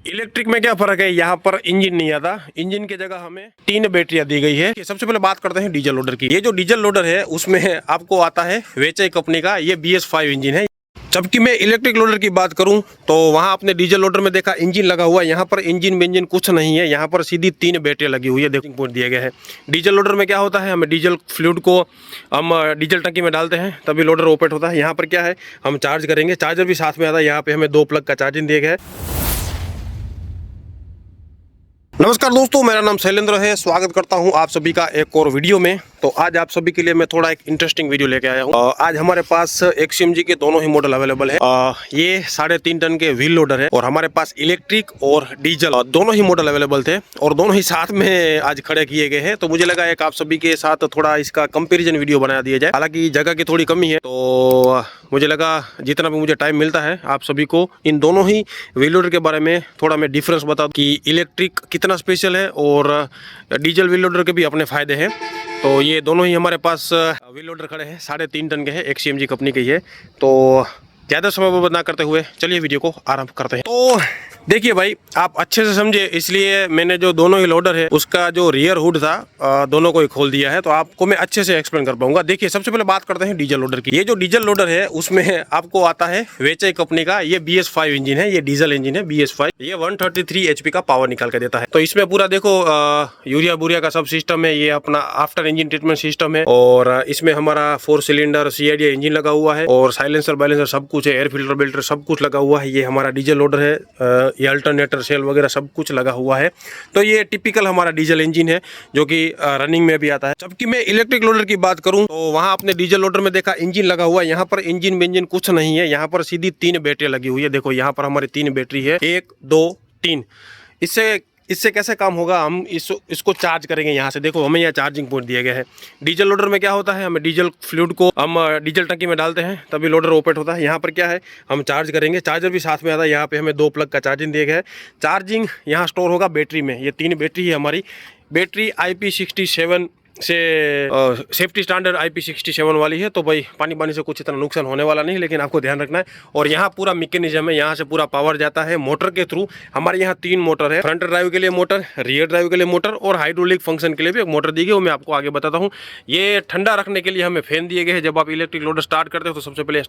Electric में क्या फर्क है, यहाँ पर इंजन नहीं आता, इंजन की जगह हमें 3 बैटरियां दी गई है। सबसे पहले बात करते हैं डीजल लोडर की। ये जो डीजल लोडर है उसमें आपको आता है वेचाई कंपनी का ये BS5 इंजन है। जबकि मैं इलेक्ट्रिक लोडर की बात करूं तो वहां आपने डीजल लोडर में देखा इंजन लगा हुआ है, यहाँ पर इंजन बेंजन कुछ नहीं है, यहाँ पर सीधी 3 बैटरियां लगी हुई है, देखो पॉइंट दिए गए हैं। डीजल लोडर में क्या होता है, हमें डीजल फ्लूइड को हम डीजल टंकी में डालते हैं तभी लोडर ऑपरेट होता है। यहाँ पर क्या है, हम चार्ज करेंगे, चार्जर भी साथ में आता है, यहाँ पे हमें 2 प्लग का चार्जिंग दिया गया है। नमस्कार दोस्तों, मेरा नाम शैलेंद्र है, स्वागत करता हूं आप सभी का एक और वीडियो में। तो आज आप सभी के लिए मैं थोड़ा एक इंटरेस्टिंग वीडियो लेके आया हूं। आज हमारे पास XCMG के दोनों ही मॉडल अवेलेबल है। ये 3.5 टन के व्हील लोडर है और हमारे पास इलेक्ट्रिक और डीजल दोनों ही मॉडल अवेलेबल थे और दोनों ही साथ में आज खड़े किए गए हैं। तो मुझे लगा एक आप सभी के साथ थोड़ा इसका कंपेरिजन वीडियो बना दिया जाए। हालांकि जगह की थोड़ी कमी है तो मुझे लगा जितना भी मुझे टाइम मिलता है आप सभी को इन दोनों ही व्हील लोडर के बारे में थोड़ा मैं डिफरेंस बता दूं कि इलेक्ट्रिक कितना स्पेशल है और डीजल व्हील लोडर के भी अपने फायदे हैं। तो ये दोनों ही हमारे पास व्हील लोडर खड़े हैं, 3.5 टन के हैं, XCMG कंपनी की है। तो ज़्यादा समय बर्बाद ना करते हुए चलिए वीडियो को आरंभ करते हैं। तो देखिए भाई, आप अच्छे से समझे इसलिए मैंने जो दोनों ही लोडर है उसका जो रियर हुड था दोनों को ही खोल दिया है, तो आपको मैं अच्छे से एक्सप्लेन कर पाऊंगा। देखिए सबसे पहले बात करते हैं डीजल लोडर की। ये जो डीजल लोडर है उसमें आपको आता है वेचाई कंपनी का ये BS5 इंजन है, ये डीजल इंजन है BS5। ये 133 HP का पावर निकाल के देता है। तो इसमें पूरा देखो यूरिया बुरिया का सब सिस्टम है, ये अपना आफ्टर इंजन ट्रीटमेंट सिस्टम है और इसमें हमारा 4 सिलेंडर CID इंजन लगा हुआ है और साइलेंसर बैलेंसर सब कुछ है, एयर फिल्टर बिल्टर सब कुछ लगा हुआ है। ये हमारा डीजल लोडर है, ये अल्टरनेटर सेल वगैरह सब कुछ लगा हुआ है। तो ये टिपिकल हमारा डीजल इंजन है जो कि रनिंग में भी आता है। जबकि मैं इलेक्ट्रिक लोडर की बात करूं तो वहां आपने डीजल लोडर में देखा इंजन लगा हुआ है, यहाँ पर इंजन बेंजन कुछ नहीं है, यहाँ पर सीधी 3 बैटरियां लगी हुई है। देखो यहाँ पर हमारी 3 बैटरी है, 1 2 3। इससे कैसे काम होगा, हम इसको चार्ज करेंगे यहाँ से। देखो हमें यहाँ चार्जिंग पॉइंट दिया गया है। डीजल लोडर में क्या होता है, हमें डीजल फ्लूइड को हम डीजल टंकी में डालते हैं तभी लोडर ऑपरेट होता है। यहाँ पर क्या है, हम चार्ज करेंगे, चार्जर भी साथ में आता है, यहाँ पे हमें 2 प्लग का चार्जिंग दिया गया है। चार्जिंग यहाँ स्टोर होगा बैटरी में, ये 3 बैटरी है हमारी। बैटरी IP67 से सेफ्टी स्टैंडर्ड IP67 वाली है। तो भाई पानी से कुछ इतना नुकसान होने वाला नहीं, लेकिन आपको ध्यान रखना है। और यहाँ पूरा मैकेनिज्म है, यहाँ से पूरा पावर जाता है मोटर के थ्रू। हमारे यहाँ 3 मोटर है, फ्रंट ड्राइव के लिए मोटर, रियर ड्राइव के लिए मोटर और हाइड्रोलिक फंक्शन के लिए भी एक मोटर दी गई, वो मैं आपको आगे बताता हूँ। ये ठंडा रखने के लिए हमें फैन दिए गए हैं। जब आप इलेक्ट्रिक लोडर स्टार्ट करते हो तो सबसे पहले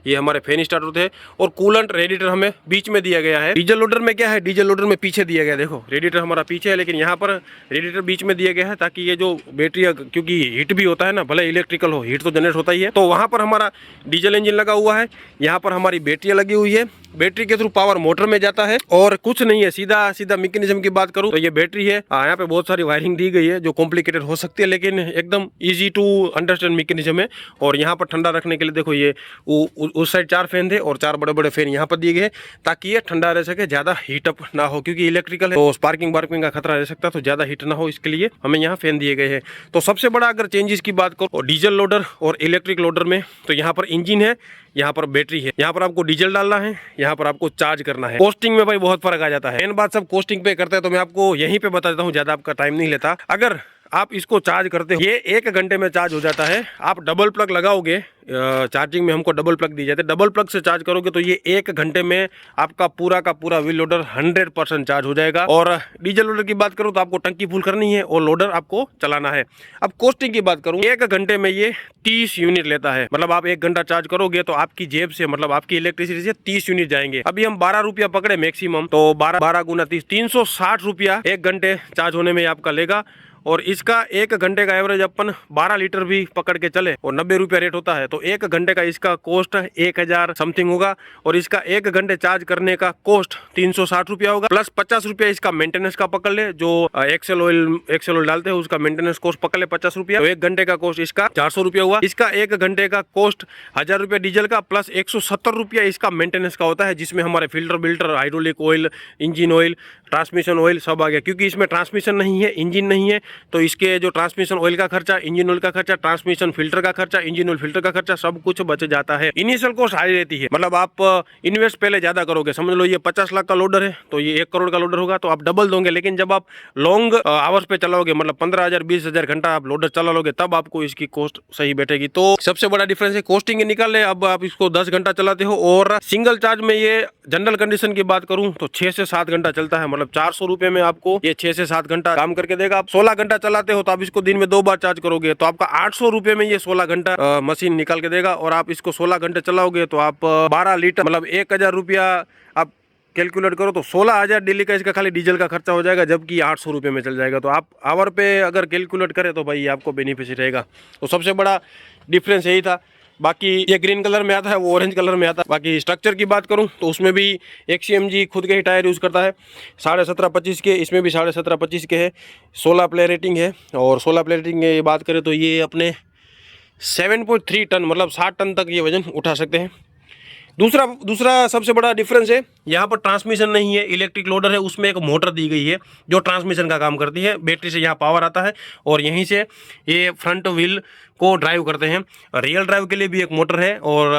ये हमारे फैन स्टार्ट होते हैं और कूलेंट रेडिएटर हमें बीच में दिया गया है। डीजल लोडर में क्या है, डीजल लोडर में पीछे दिया गया है, देखो रेडिएटर हमारा पीछे है, लेकिन यहाँ पर रेडिएटर बीच में दिया गया है ताकि ये जो बैटरी, क्योंकि हीट भी होता है ना, भले इलेक्ट्रिकल हो हीट तो जनरेट होता ही है। तो वहाँ पर हमारा डीजल इंजन लगा हुआ है, यहाँ पर हमारी बैटरियाँ लगी हुई है, बैटरी के थ्रू पावर मोटर में जाता है और कुछ नहीं है। सीधा मैकेनिज्म की बात करूँ तो ये बैटरी है, यहाँ पे बहुत सारी वायरिंग दी गई है जो कॉम्प्लिकेटेड हो सकती है, लेकिन एकदम इजी टू अंडरस्टैंड मैकेनिज्म है। और यहाँ पर ठंडा रखने के लिए देखो ये उस साइड 4 फैन थे और 4 बड़े फैन यहाँ पर दिए गए ताकि ये ठंडा रह सके, ज्यादा हीटअप ना हो, क्योंकि इलेक्ट्रिकल है तो स्पार्किंग वार्किंग का खतरा रह सकता है, तो ज्यादा हीट ना हो इसके लिए हमें यहाँ फैन दिए गए हैं। तो सबसे बड़ा अगर चेंजेस की बात करो डीजल लोडर और इलेक्ट्रिक लोडर में, तो यहाँ पर इंजन है, यहाँ पर बैटरी है, यहाँ पर आपको डीजल डालना है, यहाँ पर आपको चार्ज करना है। कॉस्टिंग में भाई बहुत फर्क आ जाता है। इन बात सब कॉस्टिंग पे करते हैं तो मैं आपको यहीं पे बता देता हूँ, ज्यादा आपका टाइम नहीं लेता। अगर आप इसको चार्ज करते हो, ये 1 घंटे में चार्ज हो जाता है। आप डबल प्लग लगाओगे, चार्जिंग में हमको डबल प्लग दी जाते हैं, डबल प्लग से चार्ज करोगे तो ये 1 घंटे में आपका पूरा का पूरा व्हील लोडर 100% चार्ज हो जाएगा। और डीजल लोडर की बात करूँ तो आपको टंकी फुल करनी है और लोडर आपको चलाना है। अब कॉस्टिंग की बात करूँ, 1 घंटे में ये 30 यूनिट लेता है, मतलब आप 1 घंटा चार्ज करोगे तो आपकी जेब से, मतलब आपकी इलेक्ट्रिसिटी से 30 यूनिट जाएंगे। अभी हम 12 रुपया पकड़े मैक्सिमम, तो 12 गुना 30, 360 रुपया 1 घंटे चार्ज होने में आपका लेगा। और इसका 1 घंटे का एवरेज अपन 12 लीटर भी पकड़ के चले और 90 रुपया रेट होता है, तो 1 घंटे का इसका कॉस्ट 1000 समथिंग होगा। और इसका 1 घंटे चार्ज करने का कॉस्ट 360 रुपया होगा, प्लस 50 रुपया इसका मेंटेनेंस का पकड़ ले, जो एक्सेल ऑयल डालते हैं उसका मेंटेनेंस कॉस्ट पकड़ ले 50 रुपया, तो 1 घंटे का कॉस्ट इसका 400 रुपया हुआ। इसका 1 घंटे का कॉस्ट 1000 रुपया डीजल का, प्लस 170 रुपया इसका मेंटेनेंस का होता है, जिसमें हमारे फिल्टर बिल्टर, hydraulic oil, engine oil, transmission oil सब आ गया। क्योंकि इसमें ट्रांसमिशन नहीं है, इंजन नहीं है, तो इसके जो ट्रांसमिशन ऑयल का खर्चा, इंजन ऑयल का खर्चा, ट्रांसमिशन फिल्टर का खर्चा, इंजन ऑयल फिल्टर का खर्चा, सब कुछ बच जाता है। इनिशियल कॉस्ट हाई रहती है, मतलब आप इन्वेस्ट पहले ज्यादा करोगे। समझ लो ये 50 लाख का लोडर है तो ये 1 करोड़ का लोडर होगा तो आप डबल दोगे। लेकिन जब आप लॉन्ग आवर्स पे चलाओगे, मतलब 15,000 20,000 घंटा आप लोडर चला लोगे, तब आपको इसकी कॉस्ट सही बैठेगी। तो सबसे बड़ा डिफरेंस है कॉस्टिंग निकाल ले। अब आप इसको 10 घंटा चलाते हो और सिंगल चार्ज में ये जनरल कंडीशन की बात करूं तो 6 से 7 घंटा चलता है, मतलब 400 रुपए में आपको ये 6 से 7 घंटा काम करके देगा। आप 16 घंटा चलाते हो तो आप इसको दिन में 2 बार चार्ज करोगे तो आपका 800 रुपए में ये 16 घंटा मशीन निकाल के देगा। और आप इसको 16 घंटे चलाओगे तो आप 12 लीटर मतलब 1,000 रुपया आप कैलकुलेट करो तो 16,000 डेली का इसका खाली डीजल का खर्चा हो जाएगा, जबकि 800 रुपये में चल जाएगा। तो आप आवर पे अगर कैलकुलेट करें तो भाई आपको बेनिफिट रहेगा। तो सबसे बड़ा डिफरेंस यही था। बाकी ये ग्रीन कलर में आता है, वो ऑरेंज कलर में आता है। बाकी स्ट्रक्चर की बात करूं तो उसमें भी XCMG खुद के ही टायर यूज़ करता है, 17.5-25 के, इसमें भी 17.5-25 के है। 16 प्ले रेटिंग है और 16 प्ले रेटिंग की बात करें तो ये अपने 7.3 टन मतलब 60 टन तक ये वजन उठा सकते हैं। दूसरा सबसे बड़ा डिफरेंस है, यहाँ पर ट्रांसमिशन नहीं है, इलेक्ट्रिक लोडर है, उसमें एक मोटर दी गई है जो ट्रांसमिशन का काम करती है। बैटरी से यहाँ पावर आता है और यहीं से ये फ्रंट व्हील को ड्राइव करते हैं। रियल ड्राइव के लिए भी एक मोटर है और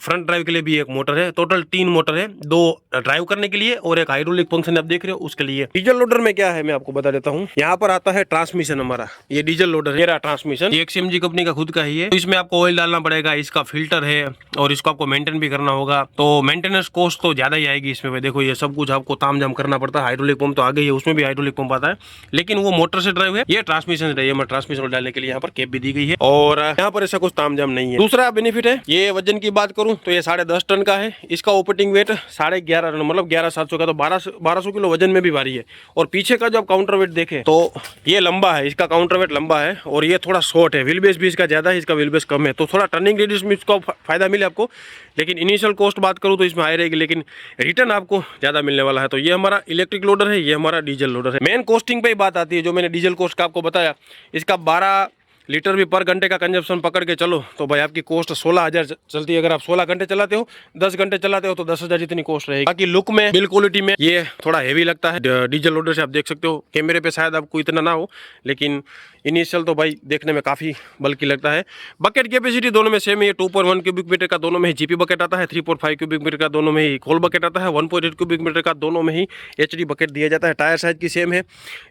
फ्रंट ड्राइव के लिए भी एक मोटर है। टोटल 3 मोटर है, 2 ड्राइव करने के लिए और एक हाइड्रोलिक फंक्शन आप देख रहे हो उसके लिए। डीजल लोडर में क्या है मैं आपको बता देता हूँ। यहाँ पर आता है ट्रांसमिशन, हमारा ये डीजल लोडर है, मेरा ट्रांसमिशन ये XCMG कंपनी का खुद का ही है। तो इसमें आपको ऑयल डालना पड़ेगा, इसका फिल्टर है और इसको आपको मेंटेन भी करना होगा। तो मेंटेनेंस कॉस्ट तो ज्यादा ही आएगी इसमें। देखो ये सब कुछ आपको तामझाम करना पड़ता है। हाइड्रोलिक पंप तो आ गई है, उसमें भी हाइड्रोलिक पंप आता है, लेकिन वो मोटर से ड्राइव है, ये ट्रांसमिशन से है। ट्रांसमिशन डालने के लिए यहाँ पर कैप भी दी गई है और यहाँ पर ऐसा कुछ तामझाम नहीं है। दूसरा बेनिफिट है, ये वजन की बात करूं तो ये 10.5 टन का है। इसका ऑपरेटिंग वेट 11.5 मतलब 11,700 का, तो 1200 किलो वजन में भी भारी है। और पीछे का जो आप काउंटर वेट देखें तो ये लंबा है, इसका काउंटर वेट लंबा है और ये थोड़ा शॉर्ट है। व्हील बेस भी इसका ज्यादा है, इसका व्हील बेस कम है, तो थोड़ा टर्निंग रेडियस में इसको फायदा मिले आपको। लेकिन इनिशियल कॉस्ट बात करूं तो इसमें हाई रहेगी, लेकिन रिटर्न आपको ज्यादा मिलने वाला है। तो ये हमारा इलेक्ट्रिक लोडर है, ये हमारा डीजल लोडर है। मेन कॉस्टिंग पे ही बात आती है, जो मैंने डीजल कॉस्ट का आपको बताया, इसका 12 लीटर भी पर घंटे का कंजप्शन पकड़ के चलो तो भाई आपकी कॉस्ट 16,000 चलती है। अगर आप 16 घंटे चलाते हो, 10 घंटे चलाते हो तो 10,000 जितनी कॉस्ट रहेगी। बाकी लुक में, बिल्ड क्वालिटी में ये थोड़ा हेवी लगता है। डीजल लोडर से आप देख सकते हो, कैमरे पे शायद आपको इतना ना हो, लेकिन इनिशियल तो भाई देखने में काफ़ी बल्कि लगता है। बकेट कैपेसिटी दोनों में सेम है, 2.1 क्यूबिक मीटर का दोनों में ही GP बकेट आता है, 3.5 क्यूबिक मीटर का दोनों में ही खोल बकेट आता है, 1.8 क्यूबिक मीटर का दोनों में ही HD बकेट दिया जाता है। टायर साइज की सेम है।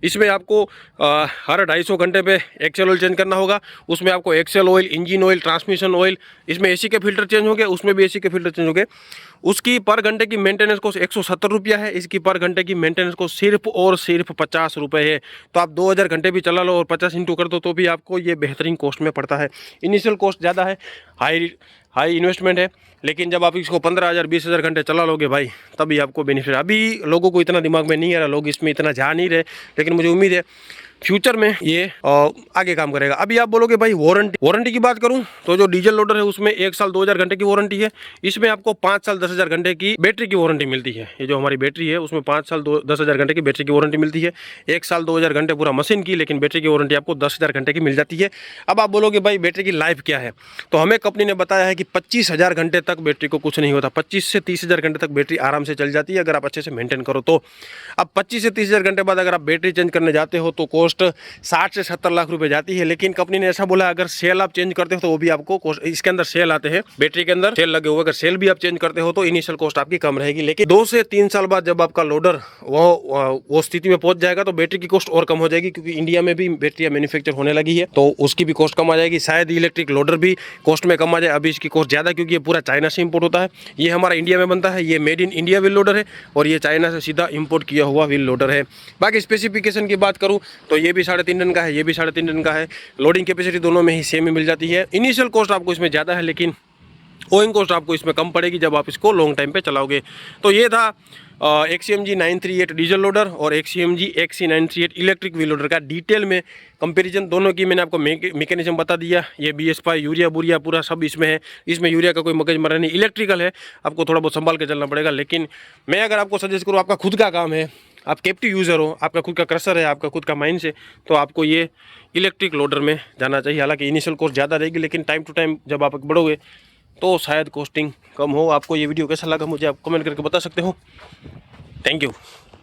इसमें आपको हर 250 घंटे पे एक्सेल ऑयल चेंज करना होगा। उसमें आपको axle oil, engine oil, transmission oil, इसमें AC के फिल्टर चेंज होंगे, उसमें भी AC के फिल्टर चेंज होंगे। उसकी पर घंटे की मेंटेनेंस कॉस्ट 170 रुपया है। इसकी पर घंटे की मेंटेनेंस कॉस्ट सिर्फ और सिर्फ 50 रुपये है। तो आप 2000 घंटे भी चला लो और 50 इंटू कर दो तो भी आपको ये बेहतरीन कॉस्ट में पड़ता है। इनिशियल कॉस्ट ज़्यादा है, हाई इन्वेस्टमेंट है, लेकिन जब आप इसको 15,000 20,000 घंटे चला लोगे भाई तभी आपको बेनिफिट। अभी लोगों को इतना दिमाग में नहीं आ रहा, लोग इसमें इतना जा नहीं रहे, लेकिन मुझे उम्मीद है फ्यूचर में ये आगे काम करेगा। अभी आप बोलोगे भाई वारंटी की बात करूं तो जो डीजल लोडर है उसमें 1 साल 2000 घंटे की वारंटी है। इसमें आपको 5 साल 10,000 घंटे की बैटरी की वारंटी मिलती है। ये जो हमारी बैटरी है उसमें 5 साल 10,000 घंटे की बैटरी की वारंटी मिलती है। 1 साल 2000 घंटे पूरा मशीन की, लेकिन बैटरी की वारंटी आपको 10,000 घंटे की मिल जाती है। अब आप बोलोगे भाई बैटरी की लाइफ क्या है, तो हमें कंपनी ने बताया है कि 25,000 घंटे तक बैटरी को कुछ नहीं होता। 25 से 30,000 घंटे तक बैटरी आराम से चल जाती है अगर आप अच्छे से मेंटेन करो तो। अब 25 से 30,000 घंटे बाद अगर आप बैटरी चेंज करने जाते हो तो कॉस्ट 60 से 70 लाख रुपए जाती है। लेकिन कंपनी ने ऐसा बोला अगर सेल आप चेंज करते हो तो वो भी आपको, इसके अंदर सेल आते हैं, बैटरी के अंदर सेल लगे हुए, अगर सेल भी आप चेंज करते हो तो इनिशियल कॉस्ट आपकी कम रहेगी। लेकिन 2 से 3 साल बाद जब आपका लोडर वो स्थिति में पहुंच जाएगा तो बैटरी की कॉस्ट और कम हो जाएगी, क्योंकि इंडिया में भी बैटरियां मैन्युफैक्चर होने लगी है तो उसकी भी कॉस्ट कम आ जाएगी। शायद इलेक्ट्रिक लोडर भी कॉस्ट में कम आ जाए। अभी इसकी कॉस्ट ज्यादा, क्योंकि ये पूरा चाइना से इंपोर्ट होता है, ये हमारा इंडिया में बनता है। ये made in India wheel loader है और ये चाइना से सीधा इंपोर्ट किया हुआ व्हील लोडर है। बाकी स्पेसिफिकेशन की बात करूँ तो ये भी 3.5 टन का है, ये भी 3.5 टन का है। लोडिंग कैपेसिटी दोनों में ही सेम ही मिल जाती है। इनिशियल कॉस्ट आपको इसमें ज़्यादा है, लेकिन ओइंग कॉस्ट आपको इसमें कम पड़ेगी जब आप इसको लॉन्ग टाइम पे चलाओगे। तो ये था XCMG 938 डीजल लोडर और XCMG XC938 electric wheel loader का डिटेल में कंपैरिजन दोनों की मैंने आपको मैकेनिज्म बता दिया। ये BS5 यूरिया बुरिया पूरा सब इसमें है। इसमें यूरिया का कोई मगज मरा नहीं, इलेक्ट्रिकल है, आपको थोड़ा बहुत संभाल के चलना पड़ेगा। लेकिन मैं अगर आपको सजेस्ट करूँ, आपका खुद का काम है, आप कैप्टिव यूज़र हो, आपका खुद का क्रशर है, आपका खुद का माइंस है, तो आपको ये इलेक्ट्रिक लोडर में जाना चाहिए। हालांकि इनिशियल कॉस्ट ज़्यादा रहेगी, लेकिन टाइम टू टाइम जब आप बढ़ोगे तो शायद कॉस्टिंग कम हो। आपको ये वीडियो कैसा लगा मुझे आप कमेंट करके बता सकते हो। Thank you.